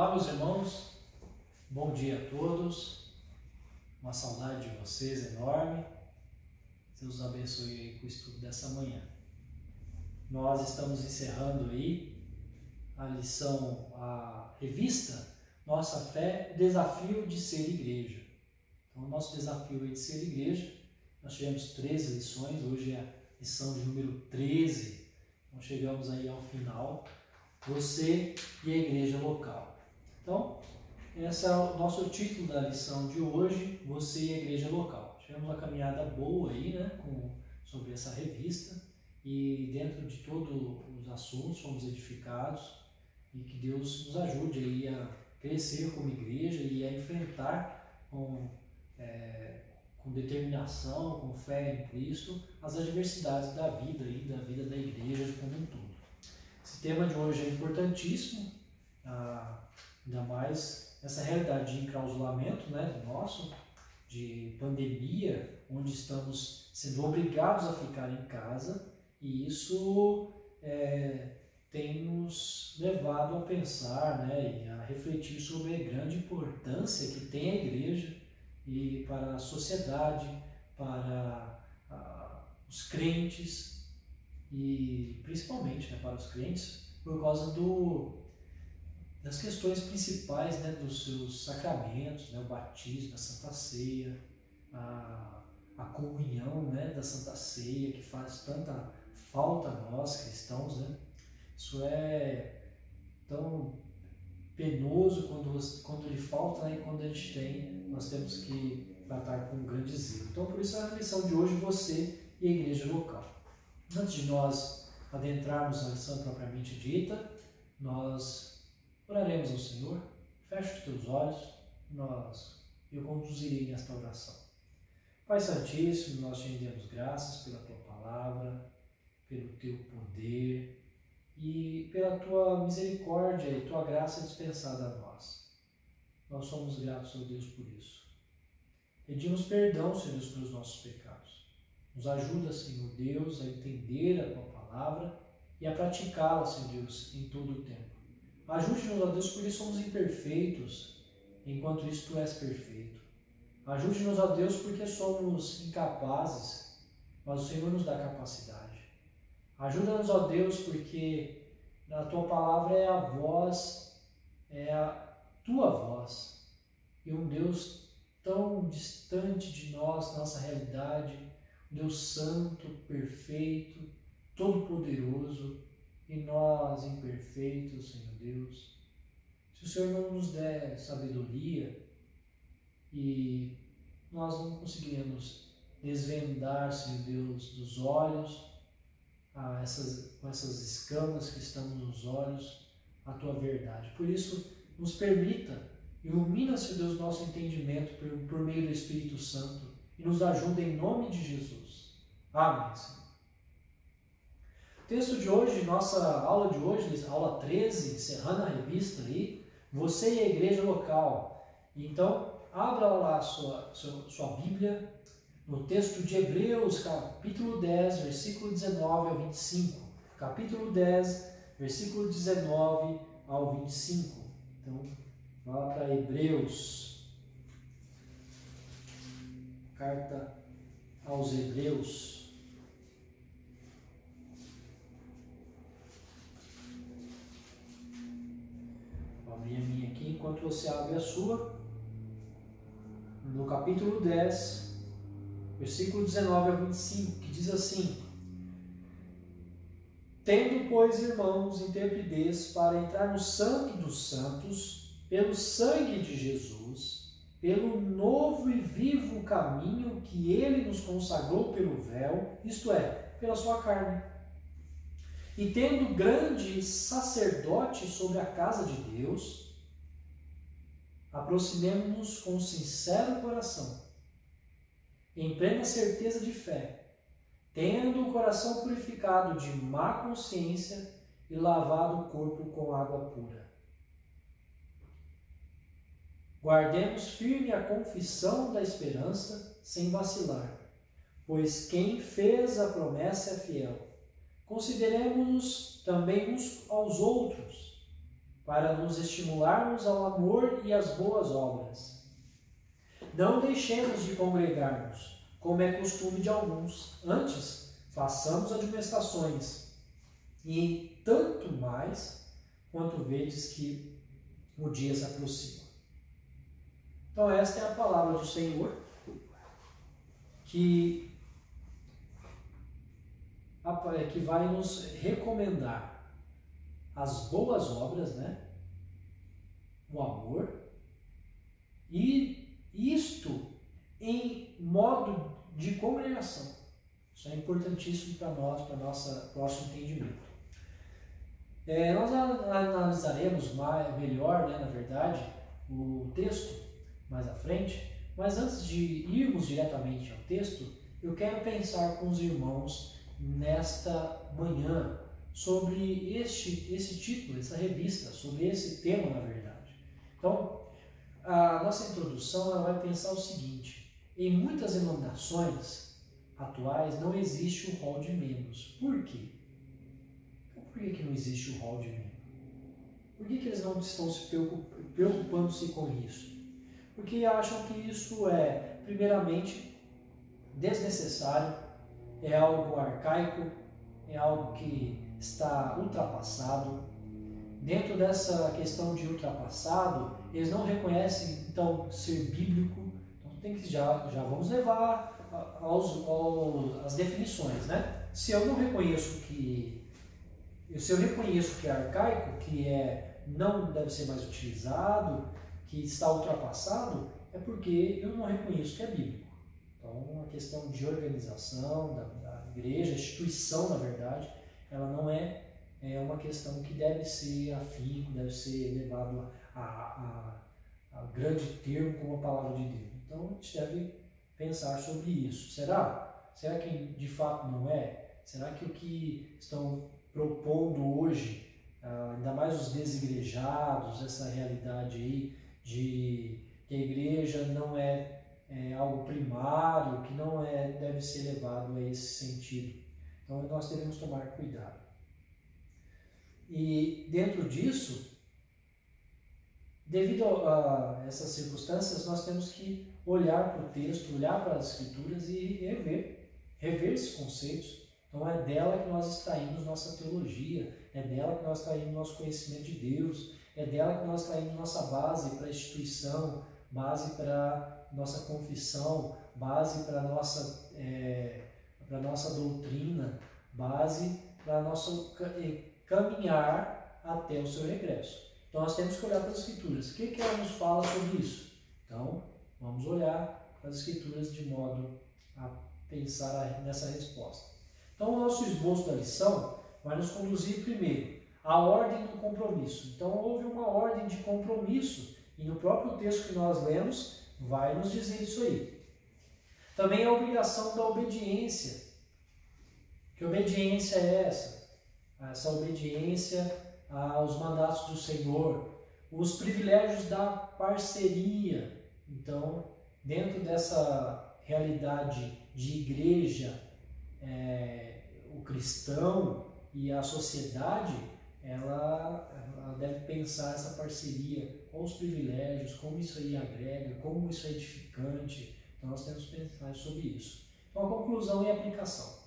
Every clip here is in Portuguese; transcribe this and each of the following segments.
Olá, meus irmãos, bom dia a todos, uma saudade de vocês enorme. Deus os abençoe aí com o estudo dessa manhã. Nós estamos encerrando aí a lição, a revista Nossa Fé, Desafio de Ser Igreja. Então, o nosso desafio aí de ser igreja, nós tivemos 13 lições, hoje é a lição de número 13, então chegamos aí ao final, você e a igreja local. Então, esse é o nosso título da lição de hoje, você e a igreja local. Tivemos uma caminhada boa aí, né, sobre essa revista, e dentro de todos os assuntos fomos edificados, e que Deus nos ajude aí a crescer como igreja e a enfrentar com determinação, com fé em Cristo, as adversidades da vida e da vida da igreja como um todo. Esse tema de hoje é importantíssimo, ainda mais essa realidade de enclausulamento, né, nosso, de pandemia, onde estamos sendo obrigados a ficar em casa, e isso tem nos levado a pensar, né, e a refletir sobre a grande importância que tem a igreja e para a sociedade, para os crentes e principalmente, né, para os crentes, por causa das questões principais, né, dos seus sacramentos, né, o batismo, a Santa Ceia, a comunhão, né, da Santa Ceia, que faz tanta falta a nós cristãos, né? Isso é tão penoso quando ele falta, né, e quando a gente tem, nós temos que tratar com um grande zelo. Então, por isso a lição de hoje, você e a igreja local. Antes de nós adentrarmos na lição propriamente dita, nós oraremos ao Senhor. Feche os teus olhos, eu conduzirei nesta oração. Pai Santíssimo, nós te rendemos graças pela tua palavra, pelo teu poder e pela tua misericórdia e tua graça dispensada a nós. Nós somos gratos a Deus por isso. Pedimos perdão, Senhor Deus, pelos nossos pecados. Nos ajuda, Senhor Deus, a entender a tua palavra e a praticá-la, Senhor Deus, em todo o tempo. Ajude-nos, ó Deus, porque somos imperfeitos, enquanto isso tu és perfeito. Ajude-nos, ó Deus, porque somos incapazes, mas o Senhor nos dá capacidade. Ajuda-nos, ó Deus, porque na tua palavra é a voz, é a tua voz, e um Deus tão distante de nós, nossa realidade, um Deus santo, perfeito, todo-poderoso, e nós imperfeitos, Senhor Deus. Se o Senhor não nos der sabedoria, e nós não conseguiremos desvendar, Senhor Deus, dos olhos, com essas escamas que estão nos olhos, a tua verdade. Por isso, nos permita, ilumina, Senhor Deus, nosso entendimento por meio do Espírito Santo e nos ajuda em nome de Jesus. Amém, Senhor. O texto de hoje, nossa aula de hoje, aula 13, encerrando a revista aí, você e a igreja local. Então, abra lá a sua Bíblia, no texto de Hebreus, capítulo 10, versículo 19 ao 25. Capítulo 10, versículo 19 ao 25. Então, vá para Hebreus. Carta aos Hebreus. Vou abrir a minha aqui enquanto você abre a sua. No capítulo 10, versículo 19 a 25, que diz assim: Tendo, pois, irmãos, intrepidez para entrar no Santo dos Santos, pelo sangue de Jesus, pelo novo e vivo caminho que ele nos consagrou pelo véu, isto é, pela sua carne. E tendo grande sacerdote sobre a casa de Deus, aproximemo-nos com sincero coração, em plena certeza de fé, tendo o coração purificado de má consciência e lavado o corpo com água pura. Guardemos firme a confissão da esperança sem vacilar, pois quem fez a promessa é fiel. Consideremos-nos também uns aos outros, para nos estimularmos ao amor e às boas obras. Não deixemos de congregar-nos, como é costume de alguns. Antes, façamos admoestações, e tanto mais quanto vedes que o dia se aproxima. Então esta é a palavra do Senhor, que vai nos recomendar as boas obras, né? O amor, e isto em modo de congregação. Isso é importantíssimo para nós, para nosso próximo entendimento. Nós analisaremos melhor, né, na verdade, o texto mais à frente, mas antes de irmos diretamente ao texto, eu quero pensar com os irmãos nesta manhã sobre esse título, essa revista, sobre esse tema, na verdade. Então, a nossa introdução ela vai pensar o seguinte: em muitas denominações atuais não existe o rol de membros. Por quê? Por que não existe o rol de membros? Por que eles não estão se preocupando-se com isso? Porque acham que isso é, primeiramente, desnecessário, é algo arcaico, é algo que está ultrapassado. Dentro dessa questão de ultrapassado, eles não reconhecem, então, ser bíblico. Então, tem que já vamos levar às definições, né? Se eu reconheço que é arcaico, que não deve ser mais utilizado, que está ultrapassado, é porque eu não reconheço que é bíblico. Então, a questão de organização da igreja, a instituição, na verdade, ela não é uma questão que deve ser afinco, deve ser levado a grande termo como a palavra de Deus. Então, a gente deve pensar sobre isso. Será? Será que de fato não é? Será que o que estão propondo hoje, ainda mais os desigrejados, essa realidade aí de que a igreja não é algo primário, que não deve ser levado a esse sentido? Então, nós devemos tomar cuidado. E dentro disso, devido a essas circunstâncias, nós temos que olhar para o texto, olhar para as Escrituras e rever esses conceitos. Então é dela que nós extraímos nossa teologia, é dela que nós extraímos nosso conhecimento de Deus, é dela que nós extraímos nossa base para a instituição, base para nossa confissão, base para nossa doutrina, base para nosso caminhar até o seu regresso. Então nós temos que olhar para as Escrituras. O que ela nos fala sobre isso? Então vamos olhar para as Escrituras de modo a pensar nessa resposta. Então o nosso esboço da lição vai nos conduzir primeiro à ordem do compromisso. Então houve uma ordem de compromisso e no próprio texto que nós lemos vai nos dizer isso aí. Também a obrigação da obediência. Que obediência é essa? Essa obediência aos mandatos do Senhor, os privilégios da parceria. Então, dentro dessa realidade de igreja, o cristão e a sociedade, ela deve pensar essa parceria, com os privilégios, como isso aí agrega, como isso é edificante. Então, nós temos que pensar sobre isso. Então, a conclusão e a aplicação.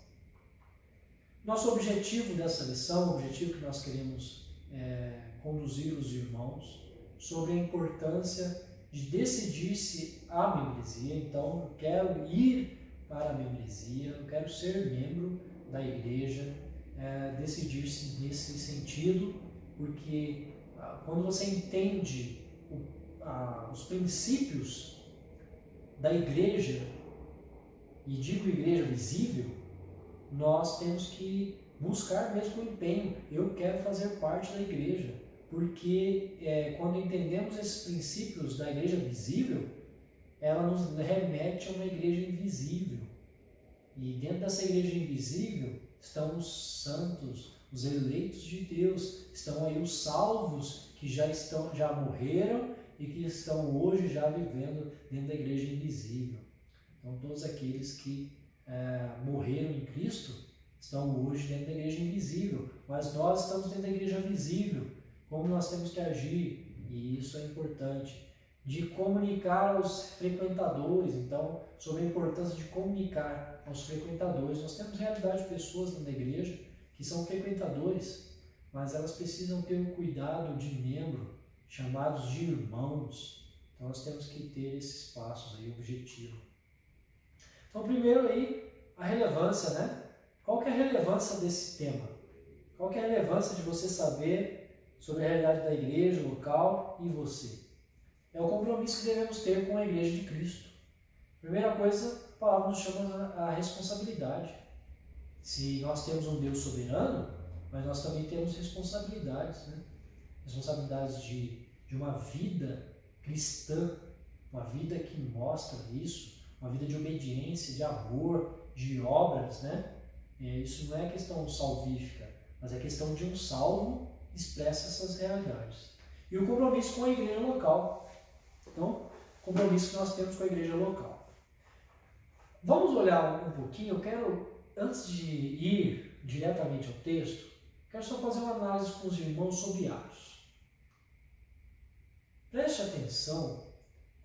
Nosso objetivo dessa lição, o objetivo que nós queremos conduzir os irmãos sobre a importância de decidir-se à membresia. Então, eu quero ir para a membresia, eu quero ser membro da igreja, decidir-se nesse sentido, porque quando você entende os princípios da igreja, e digo igreja visível, nós temos que buscar mesmo o empenho. Eu quero fazer parte da igreja, porque quando entendemos esses princípios da igreja visível, ela nos remete a uma igreja invisível. E dentro dessa igreja invisível estão os santos, os eleitos de Deus, estão aí os salvos que já morreram e que estão hoje já vivendo dentro da igreja invisível. Então todos aqueles que morreram em Cristo estão hoje dentro da igreja invisível, mas nós estamos dentro da igreja visível, como nós temos que agir, e isso é importante, de comunicar aos frequentadores. Então, sobre a importância de comunicar aos frequentadores. Nós temos realidade de pessoas dentro da igreja que são frequentadores, mas elas precisam ter um cuidado de membro, chamados de irmãos. Então nós temos que ter esses passos aí, objetivo. Então primeiro aí, a relevância, né? Qual que é a relevância desse tema? Qual que é a relevância de você saber sobre a realidade da igreja, local e você? É o compromisso que devemos ter com a igreja de Cristo. Primeira coisa, a palavra nos chama a responsabilidade. Se nós temos um Deus soberano, mas nós também temos responsabilidades, né? Responsabilidades de uma vida cristã, uma vida que mostra isso, uma vida de obediência, de amor, de obras, né? Isso não é questão salvífica, mas é questão de um salvo expressa essas realidades. E o compromisso com a igreja local. Então, compromisso que nós temos com a igreja local. Vamos olhar um pouquinho, eu quero, antes de ir diretamente ao texto, quero só fazer uma análise com os irmãos sobre Atos. Preste atenção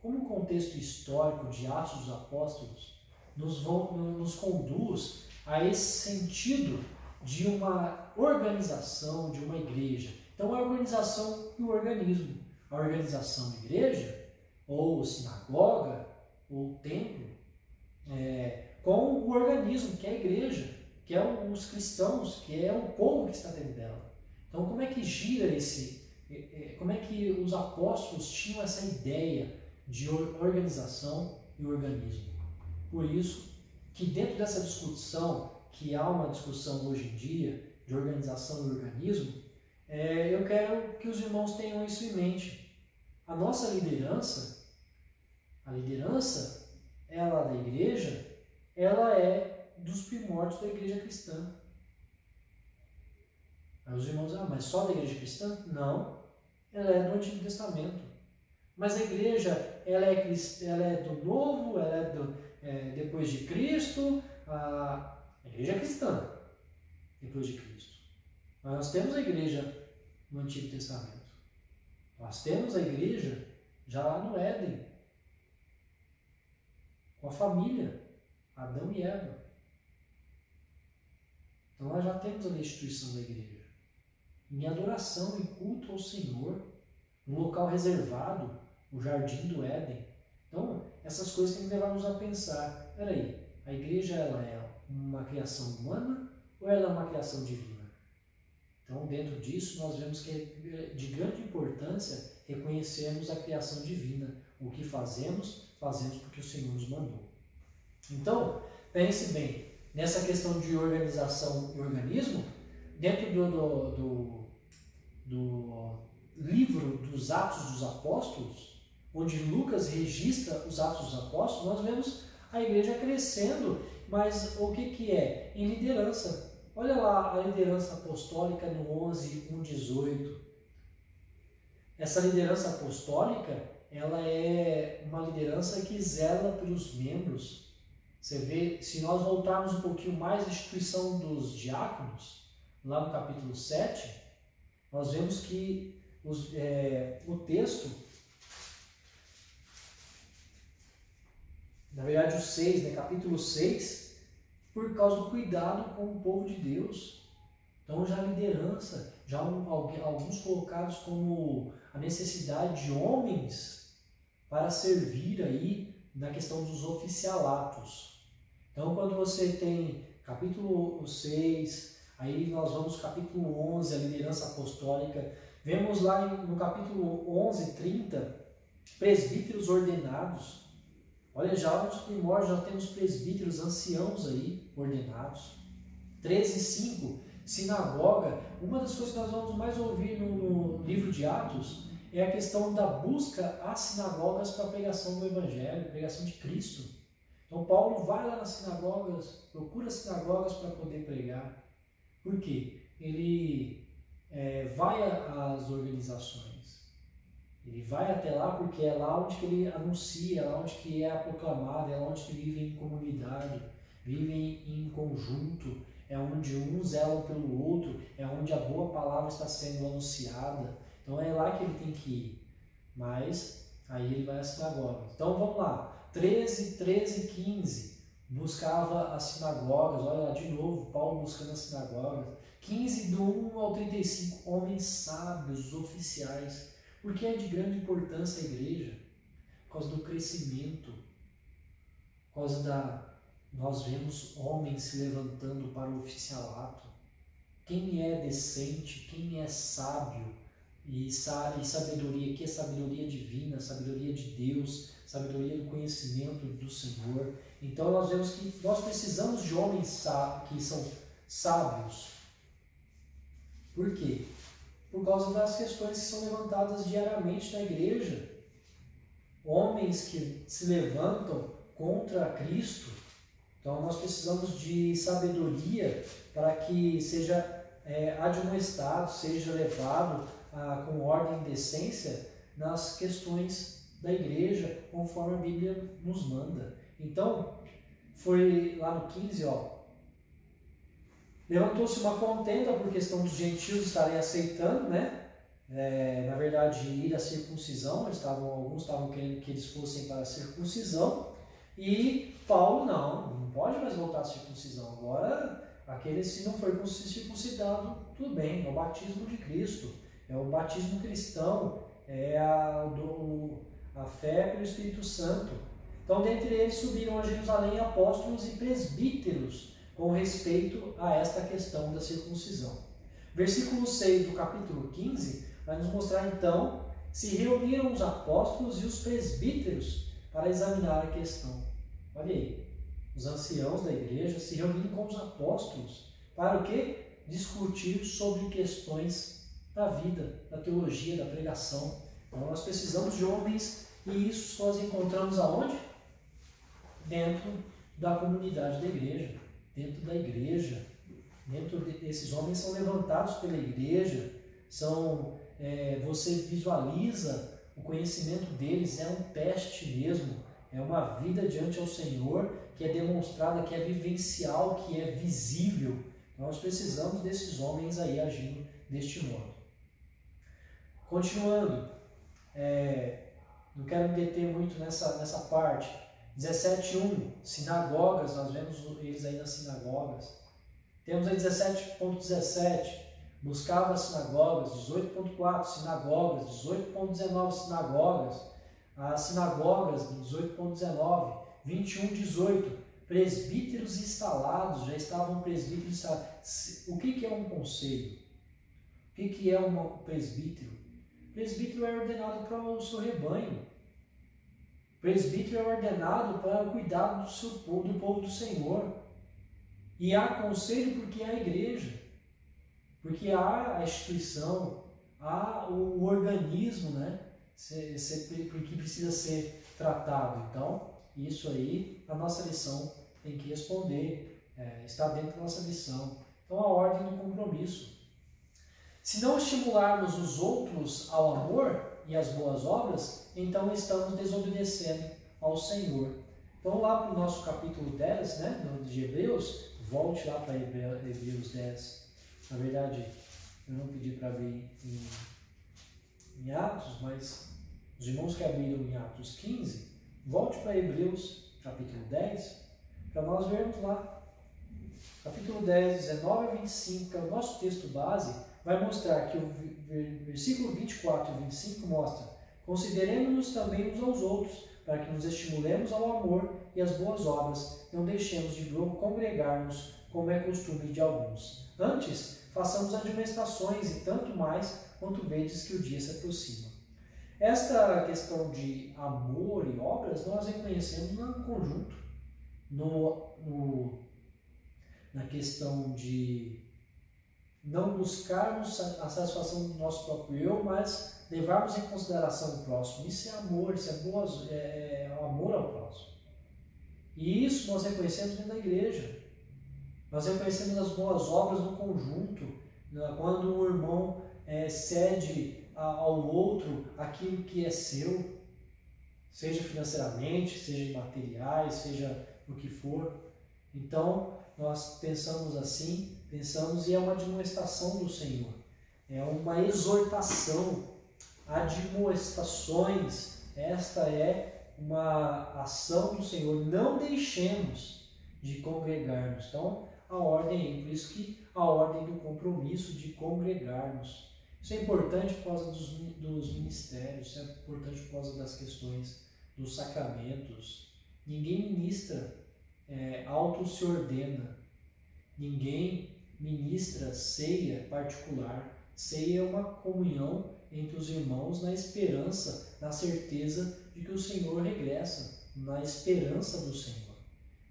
como o contexto histórico de Atos dos Apóstolos nos conduz a esse sentido de uma organização, de uma igreja. Então, a organização e o organismo. A organização igreja, ou sinagoga, ou templo, com o organismo, que é a igreja, que é os cristãos, que é o povo que está dentro dela. Então, como é que gira como é que os apóstolos tinham essa ideia de organização e organismo? Por isso que dentro dessa discussão, que há uma discussão hoje em dia de organização e organismo, eu quero que os irmãos tenham isso em mente. A nossa liderança, ela da igreja, ela é dos primórdios da igreja cristã. Aí os irmãos dizem, mas só da igreja cristã? Não, ela é do Antigo Testamento. Mas a igreja, ela é do Novo, ela é depois de Cristo, a igreja é cristã, depois de Cristo. Mas nós temos a igreja no Antigo Testamento. Nós temos a igreja já lá no Éden, com a família, Adão e Eva. Então nós já temos a instituição da igreja. Em adoração e culto ao Senhor, um local reservado, o Jardim do Éden. Então, essas coisas têm que levar-nos a pensar, peraí, a igreja ela é uma criação humana ou ela é uma criação divina? Então, dentro disso, nós vemos que é de grande importância reconhecermos a criação divina. O que fazemos porque o Senhor nos mandou. Então, pense bem, nessa questão de organização e organismo, dentro do livro dos Atos dos Apóstolos, onde Lucas registra os Atos dos Apóstolos, nós vemos a igreja crescendo, mas o que é? Em liderança. Olha lá a liderança apostólica no 11:1-18. Essa liderança apostólica, ela é uma liderança que zela pelos membros. Você vê, se nós voltarmos um pouquinho mais à instituição dos diáconos, lá no capítulo 7, nós vemos que o texto, na verdade o 6, né, capítulo 6, por causa do cuidado com o povo de Deus. Então já a liderança, já alguns colocados como a necessidade de homens para servir aí na questão dos oficialatos. Então quando você tem capítulo 6, aí nós vamos capítulo 11, a liderança apostólica, vemos lá no capítulo 11:30, presbíteros ordenados. Olha, já nos primórdios já temos presbíteros anciãos aí ordenados. 13:5, sinagoga. Uma das coisas que nós vamos mais ouvir no livro de Atos é a questão da busca às sinagogas para a pregação do Evangelho, pregação de Cristo. Então Paulo vai lá nas sinagogas, procura sinagogas para poder pregar. Por quê? Ele vai às organizações. Ele vai até lá porque é lá onde que ele anuncia, é lá onde que é proclamado, é lá onde que vivem em comunidade, vivem em conjunto, é onde um zela pelo outro, é onde a boa palavra está sendo anunciada. Então Então é lá que ele tem que ir. Mas aí ele vai à sinagoga. Então vamos lá. 13, 15. Buscava as sinagogas. Olha lá de novo, Paulo buscando as sinagogas. 15, do 1 ao 35. Homens sábios, oficiais. Porque é de grande importância a igreja? Por causa do crescimento. Por causa da... Nós vemos homens se levantando para o oficialato. Quem é decente, quem é sábio e sabedoria, que é sabedoria divina, sabedoria de Deus, sabedoria do conhecimento do Senhor. Então nós vemos que nós precisamos de homens que são sábios. Por quê? Por causa das questões que são levantadas diariamente na igreja. Homens que se levantam contra Cristo. Então nós precisamos de sabedoria para que seja admoestado, seja levado com ordem e decência nas questões da igreja, conforme a Bíblia nos manda. Então, foi lá no 15, levantou-se uma contenda por questão dos gentios estarem aceitando, né? Na verdade, ir à circuncisão. Alguns estavam querendo que eles fossem para a circuncisão, e Paulo não pode mais voltar à circuncisão. Agora, aquele, se não for circuncidado, tudo bem, é o batismo de Cristo, é o batismo cristão, é a fé pelo Espírito Santo. Então, dentre eles subiram a Jerusalém apóstolos e presbíteros com respeito a esta questão da circuncisão. Versículo 6 do capítulo 15 vai nos mostrar então: se reuniram os apóstolos e os presbíteros para examinar a questão. Olha aí, os anciãos da igreja se reuniram com os apóstolos para o quê? Discutir sobre questões da vida, da teologia, da pregação. Então nós precisamos de homens, e isso nós encontramos aonde? Dentro da comunidade da igreja, dentro da igreja. Esses homens são levantados pela igreja, você visualiza o conhecimento deles, é um teste mesmo, é uma vida diante ao Senhor que é demonstrada, que é vivencial, que é visível. Nós precisamos desses homens aí agindo deste modo. Continuando, não quero me deter muito nessa parte. 17.1, sinagogas, nós vemos eles aí nas sinagogas. Temos aí 17.17, buscava as sinagogas. 18.4, sinagogas. 18.19, sinagogas. As sinagogas, 18.19. 21.18, presbíteros instalados, já estavam presbíteros instalados. O que é um conselho? O que é um presbítero? Presbítero é ordenado para o seu rebanho. Presbítero é ordenado para cuidar do povo do Senhor. E há conselho porque há a igreja, porque há a instituição, há o organismo, né? Que precisa ser tratado. Então, isso aí, a nossa lição tem que responder, está dentro da nossa lição. Então, a ordem do compromisso. Se não estimularmos os outros ao amor e às boas obras, então estamos desobedecendo ao Senhor. Então, lá para o nosso capítulo 10, né, de Hebreus, volte lá para Hebreus 10. Na verdade, eu não pedi para abrir em Atos, mas os irmãos que abriram em Atos 15, volte para Hebreus capítulo 10, para nós vermos lá. Capítulo 10, 19 a 25, que é o nosso texto base, vai mostrar que o versículo 24 e 25 mostra: consideremos-nos também uns aos outros, para que nos estimulemos ao amor e às boas obras, não deixemos de congregar-nos, como é costume de alguns. Antes, façamos admoestações, e tanto mais quanto vedes que o dia se aproxima. Esta questão de amor e obras nós reconhecemos no conjunto, na questão de não buscarmos a satisfação do nosso próprio eu, mas levarmos em consideração o próximo. Isso é amor, isso é amor ao próximo. E isso nós reconhecemos dentro da igreja. Nós reconhecemos as boas obras no conjunto, quando o irmão cede ao outro aquilo que é seu, seja financeiramente, seja em materiais, seja o que for. Então, nós pensamos assim, e é uma admoestação do Senhor, é uma exortação admoestações. Esta é uma ação do Senhor. Não deixemos de congregar-nos. Então, a ordem, por isso que a ordem do compromisso de congregar-nos. Isso é importante por causa dos ministérios, isso é importante por causa das questões dos sacramentos. Ninguém ministra, auto se ordena. Ninguém ministra ceia particular. Ceia é uma comunhão entre os irmãos na esperança, na certeza de que o Senhor regressa, na esperança do Senhor.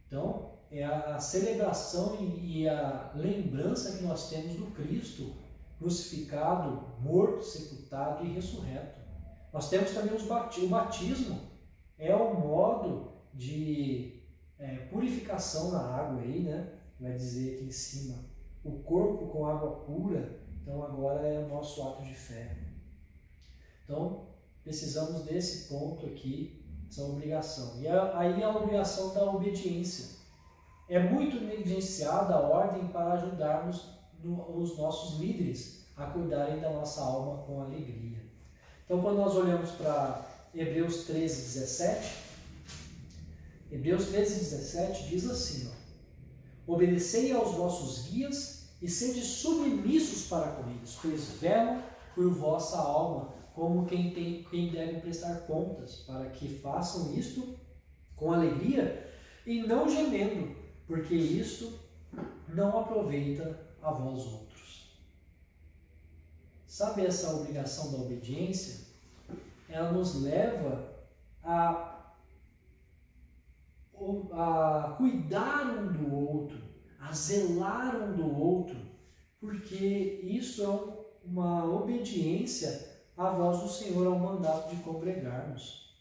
Então, é a celebração e a lembrança que nós temos do Cristo crucificado, morto, sepultado e ressurreto. Nós temos também o batismo, é o modo de purificação na água aí, né? Vai dizer aqui em cima, o corpo com água pura. Então agora é o nosso ato de fé. Então precisamos desse ponto aqui, essa obrigação. E aí a obrigação da obediência. É muito negligenciada a ordem para ajudarmos os nossos líderes a cuidarem da nossa alma com alegria. Então quando nós olhamos para Hebreus 13:17, Hebreus 13:17 diz assim, ó: obedecei aos vossos guias e sede submissos para com eles, pois velam por vossa alma, como quem deve prestar contas, para que façam isto com alegria e não gemendo, porque isto não aproveita a vós outros. Sabe essa obrigação da obediência? Ela nos leva a cuidar um do outro, a zelar um do outro, porque isso é uma obediência à voz do Senhor, ao mandato de congregarmos.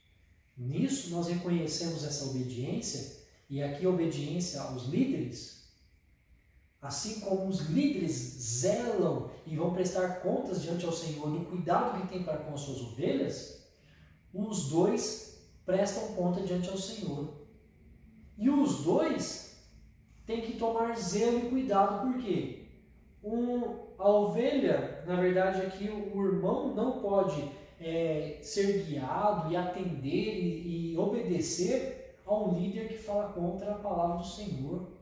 Nisso nós reconhecemos essa obediência, e aqui obediência aos líderes, assim como os líderes zelam e vão prestar contas diante ao Senhor do cuidado que tem para com as suas ovelhas, os dois prestam conta diante ao Senhor. E os dois têm que tomar zelo e cuidado, por quê? A ovelha, na verdade aqui o irmão não pode ser guiado e atender e obedecer a um líder que fala contra a palavra do Senhor,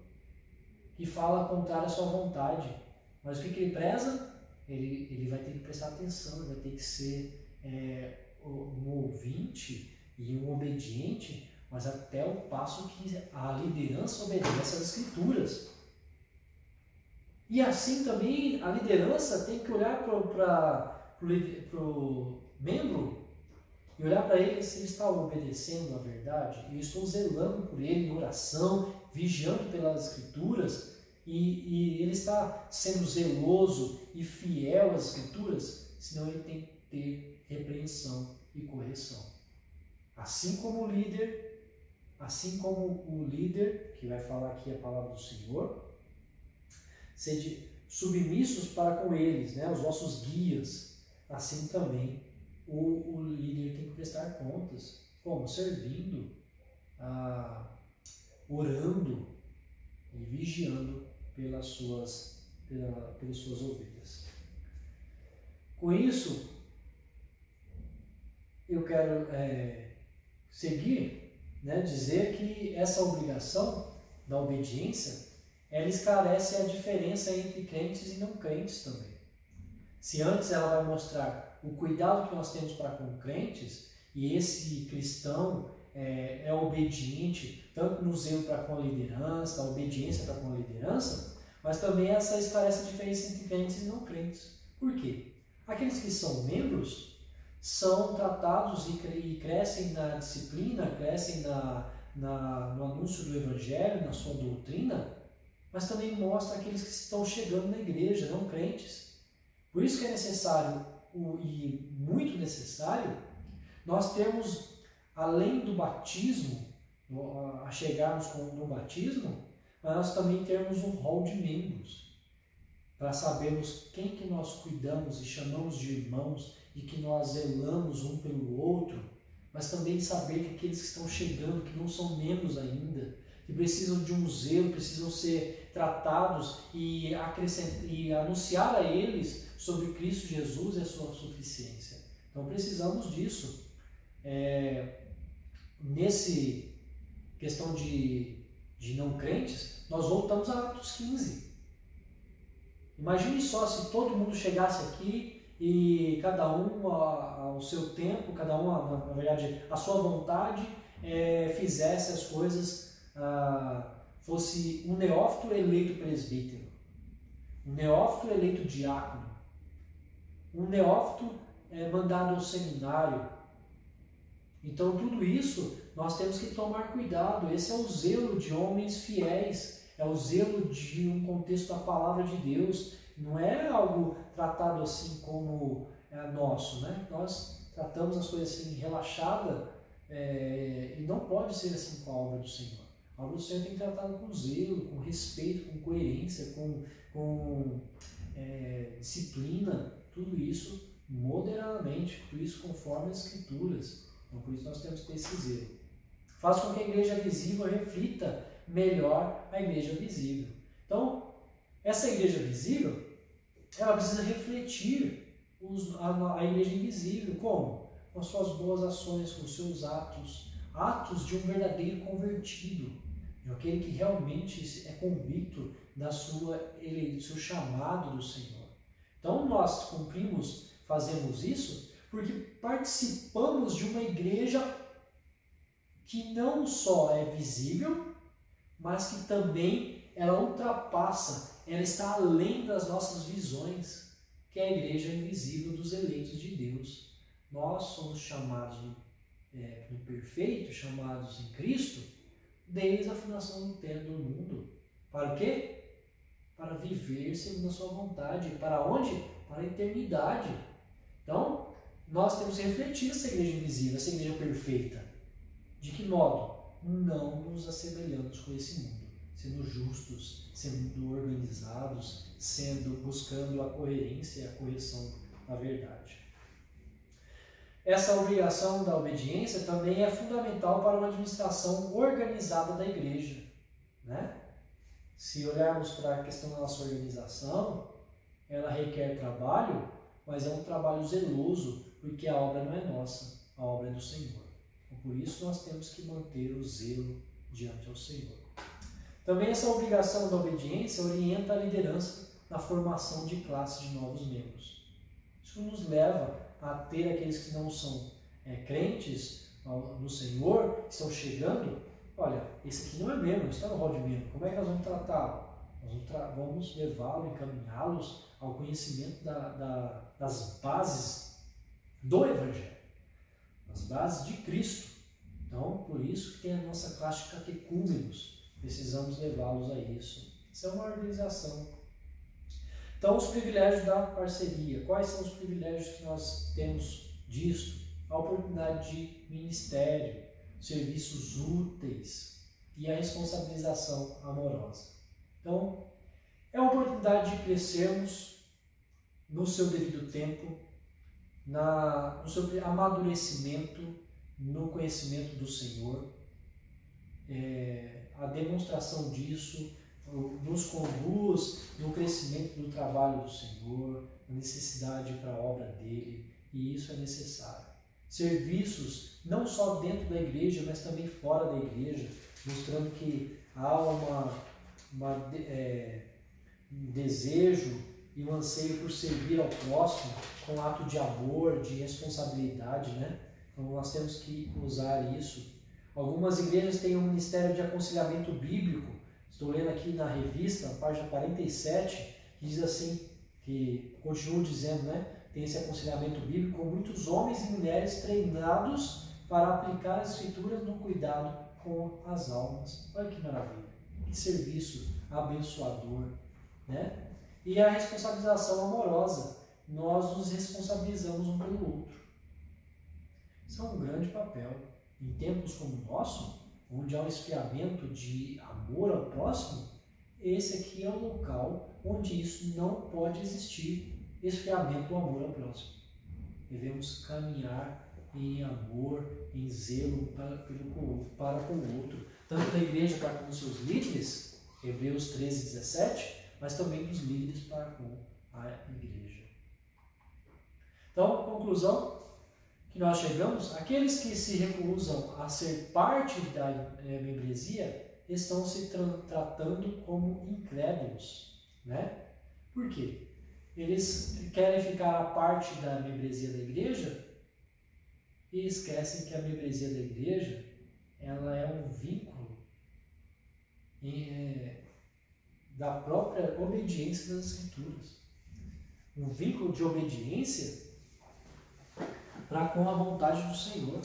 que fala contrário à sua vontade. Mas o que ele preza? Ele vai ter que prestar atenção, ele vai ter que ser um ouvinte e um obediente, mas até o passo que a liderança obedece às Escrituras. E assim também a liderança tem que olhar para o membro e olhar para ele se ele está obedecendo à verdade. Eu estou zelando por ele em oração, vigiando pelas Escrituras, e ele está sendo zeloso e fiel às Escrituras, senão ele tem que ter repreensão e correção. Assim como o líder, que vai falar aqui a palavra do Senhor, sede submissos para com eles, né, os vossos guias, assim também o líder tem que prestar contas, como? Servindo, orando e vigiando pelas suas ovelhas. Com isso, eu quero seguir, dizer que essa obrigação da obediência, ela esclarece a diferença entre crentes e não crentes também. Se antes ela vai mostrar o cuidado que nós temos para com crentes, e esse cristão é obediente, tanto no zelo para com a liderança, na obediência para com a liderança, mas também essa esclarece a diferença entre crentes e não crentes. Por quê? Aqueles que são membros são tratados e crescem na disciplina, crescem no anúncio do Evangelho, na sua doutrina, mas também mostra aqueles que estão chegando na igreja, não crentes. Por isso que é necessário, e muito necessário, nós termos, além do batismo, a chegarmos no batismo, mas nós também termos um rol de membros, para sabermos quem que nós cuidamos e chamamos de irmãos, e que nós zelamos um pelo outro, mas também saber que aqueles que estão chegando, que não são membros ainda, que precisam de um zelo, precisam ser tratados e anunciar a eles sobre Cristo Jesus e a sua suficiência. Então precisamos disso. Nesse questão de não crentes, nós voltamos a Atos 15. Imagine só se todo mundo chegasse aqui e cada um ao seu tempo, cada um, na verdade, à sua vontade, fizesse as coisas, fosse um neófito eleito presbítero, um neófito eleito diácono, um neófito mandado ao seminário. Então tudo isso nós temos que tomar cuidado. Esse é o zelo de homens fiéis, é o zelo de um contexto da palavra de Deus. Não é algo tratado assim como nosso, né? Nós tratamos as coisas assim relaxada, e não pode ser assim com a obra do Senhor. A obra do Senhor tem que ser tratada com zelo, com respeito, com coerência, com disciplina, tudo isso moderadamente, tudo isso conforme as Escrituras. Então, por isso nós temos que ter esse zelo. Faz com que a igreja visível reflita melhor a igreja visível. Então, essa igreja visível, ela precisa refletir a igreja invisível. Como? Com as suas boas ações, com os seus atos de um verdadeiro convertido, de aquele que realmente é convicto do seu chamado do Senhor. Então, nós fazemos isso porque participamos de uma igreja que não só é visível, mas que também ela ultrapassa, ela está além das nossas visões, que é a igreja invisível dos eleitos de Deus. Nós somos chamados no perfeito, chamados em Cristo, desde a fundação do mundo. Para o quê? Para viver segundo a sua vontade. Para onde? Para a eternidade. Então, nós temos que refletir essa igreja invisível, essa igreja perfeita. De que modo? Não nos assemelhamos com esse mundo, sendo justos, sendo organizados, buscando a coerência e a correção da verdade. Essa obrigação da obediência também é fundamental para uma administração organizada da igreja, né? Se olharmos para a questão da nossa organização, ela requer trabalho, mas é um trabalho zeloso, porque a obra não é nossa, a obra é do Senhor. Então, por isso nós temos que manter o zelo diante ao Senhor. Também essa obrigação da obediência orienta a liderança na formação de classes de novos membros. Isso nos leva a ter aqueles que não são crentes no Senhor, que estão chegando. Olha, esse aqui não é membro, está no rol de membro. Como é que nós vamos tratá-lo? Nós vamos levá-lo, encaminhá-los ao conhecimento das bases do Evangelho, das bases de Cristo. Então, por isso que tem a nossa classe de catecúmenos. Precisamos levá-los a isso. Isso é uma organização. Então, os privilégios da parceria. Quais são os privilégios que nós temos disto? A oportunidade de ministério, serviços úteis e a responsabilização amorosa. Então, é a oportunidade de crescermos no seu devido tempo, no seu amadurecimento, no conhecimento do Senhor. A demonstração disso nos conduz no crescimento do trabalho do Senhor, na necessidade para a obra dele, e isso é necessário. Serviços não só dentro da igreja, mas também fora da igreja, mostrando que há um desejo e um anseio por servir ao próximo com ato de amor, de responsabilidade, né? Então nós temos que usar isso. Algumas igrejas têm um ministério de aconselhamento bíblico. Estou lendo aqui na revista, página 47, que diz assim, que continua dizendo, né? Tem esse aconselhamento bíblico com muitos homens e mulheres treinados para aplicar as escrituras no cuidado com as almas. Olha que maravilha, que serviço abençoador, né? E a responsabilização amorosa, nós nos responsabilizamos um pelo outro. Isso é um grande papel. Em tempos como o nosso, onde há um esfriamento de amor ao próximo, esse aqui é o local onde isso não pode existir, esfriamento do amor ao próximo. Devemos caminhar em amor, em zelo para com o outro, tanto da igreja para com os seus líderes, Hebreus 13, 17, mas também dos líderes para com a igreja. Então, conclusão, que nós chegamos, aqueles que se recusam a ser parte da membresia estão se tratando como incrédulos, né? Por quê? Eles querem ficar a parte da membresia da igreja e esquecem que a membresia da igreja ela é um vínculo da própria obediência das Escrituras. Um vínculo de obediência para com a vontade do Senhor.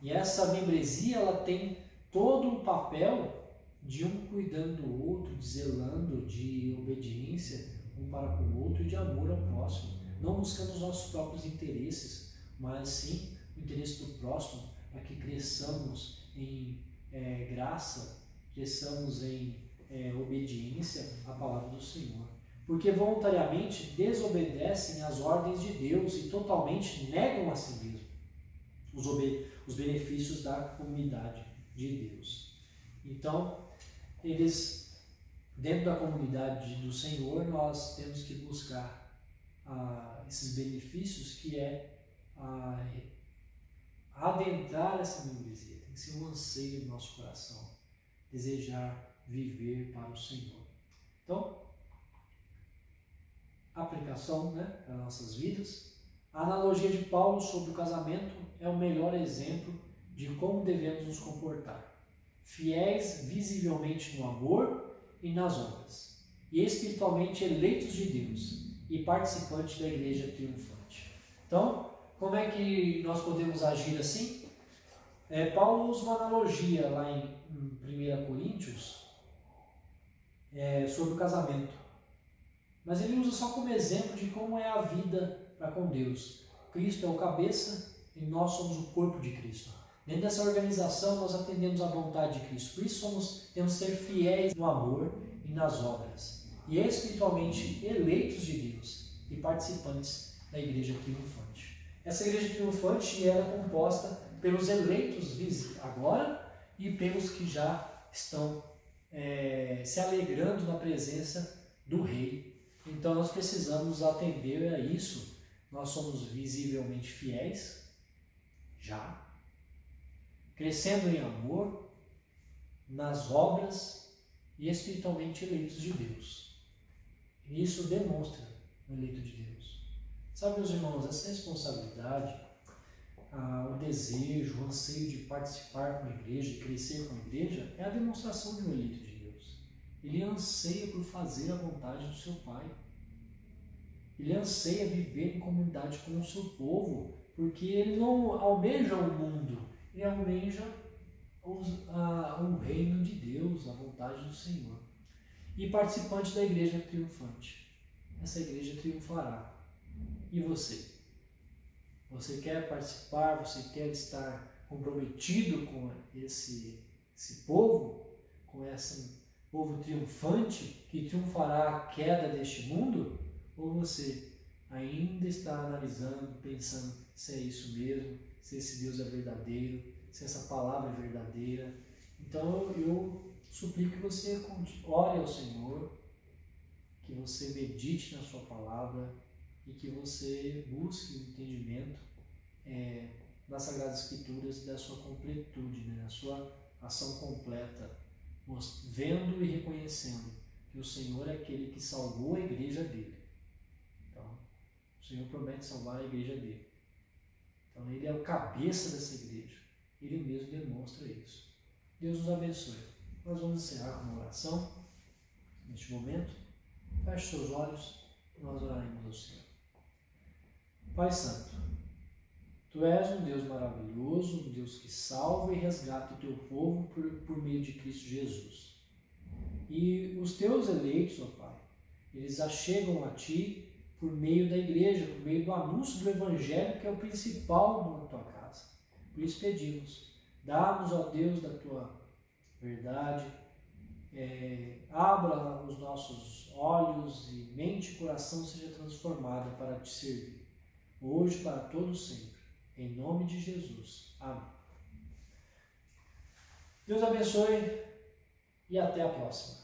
E essa membresia ela tem todo o papel de um cuidando do outro, de zelando, de obediência um para com o outro e de amor ao próximo. Não buscando os nossos próprios interesses, mas sim o interesse do próximo, para que cresçamos em graça, cresçamos em obediência à palavra do Senhor. Porque voluntariamente desobedecem às ordens de Deus e totalmente negam a si mesmo os benefícios da comunidade de Deus. Então, dentro da comunidade do Senhor, nós temos que buscar esses benefícios, que é adentrar essa membresia. Tem que ser um anseio do nosso coração, desejar viver para o Senhor. Então, aplicação, né, para nossas vidas. A analogia de Paulo sobre o casamento é o melhor exemplo de como devemos nos comportar. Fiéis visivelmente no amor e nas obras, e espiritualmente eleitos de Deus e participantes da igreja triunfante. Então, como é que nós podemos agir assim? Paulo usa uma analogia lá em 1 Coríntios sobre o casamento. Mas ele usa só como exemplo de como é a vida para com Deus. Cristo é o cabeça e nós somos o corpo de Cristo. Dentro dessa organização nós atendemos à vontade de Cristo. Por isso temos que ser fiéis no amor e nas obras. E espiritualmente eleitos de Deus e participantes da igreja triunfante. Essa igreja triunfante era composta pelos eleitos agora e pelos que já estão se alegrando na presença do Rei. Então nós precisamos atender a isso. Nós somos visivelmente fiéis, já, crescendo em amor, nas obras e espiritualmente eleitos de Deus. E isso demonstra o eleito de Deus. Sabe, meus irmãos, essa responsabilidade, o desejo, o anseio de participar com a igreja, de crescer com a igreja, é a demonstração de um eleito de Deus. Ele anseia por fazer a vontade do seu Pai. Ele anseia viver em comunidade com o seu povo, porque ele não almeja o mundo, ele almeja o reino de Deus, a vontade do Senhor. E participante da igreja triunfante. Essa igreja triunfará. E você? Você quer participar? Você quer estar comprometido com esse povo? Com esse povo triunfante que triunfará a queda deste mundo? Ou você ainda está analisando, pensando se é isso mesmo, se esse Deus é verdadeiro, se essa palavra é verdadeira? Então eu suplico que você ore ao Senhor, que você medite na sua palavra e que você busque o entendimento das Sagradas Escrituras e da sua completude, né? Da sua ação completa, vendo e reconhecendo que o Senhor é aquele que salvou a igreja dele. Então, o Senhor promete salvar a igreja dele. Então, ele é o cabeça dessa igreja. Ele mesmo demonstra isso. Deus nos abençoe. Nós vamos encerrar com uma oração neste momento. Feche seus olhos e nós oraremos ao Senhor. Pai Santo, Tu és um Deus maravilhoso, um Deus que salva e resgata o Teu povo por meio de Cristo Jesus. E os Teus eleitos, ó Pai, eles achegam a Ti por meio da igreja, por meio do anúncio do Evangelho, que é o principal na Tua casa. Por isso pedimos, dá-nos, ó Deus, da Tua verdade, abra os nossos olhos e mente e coração seja transformada para Te servir, hoje para todos sempre. Em nome de Jesus. Amém. Deus abençoe e até a próxima.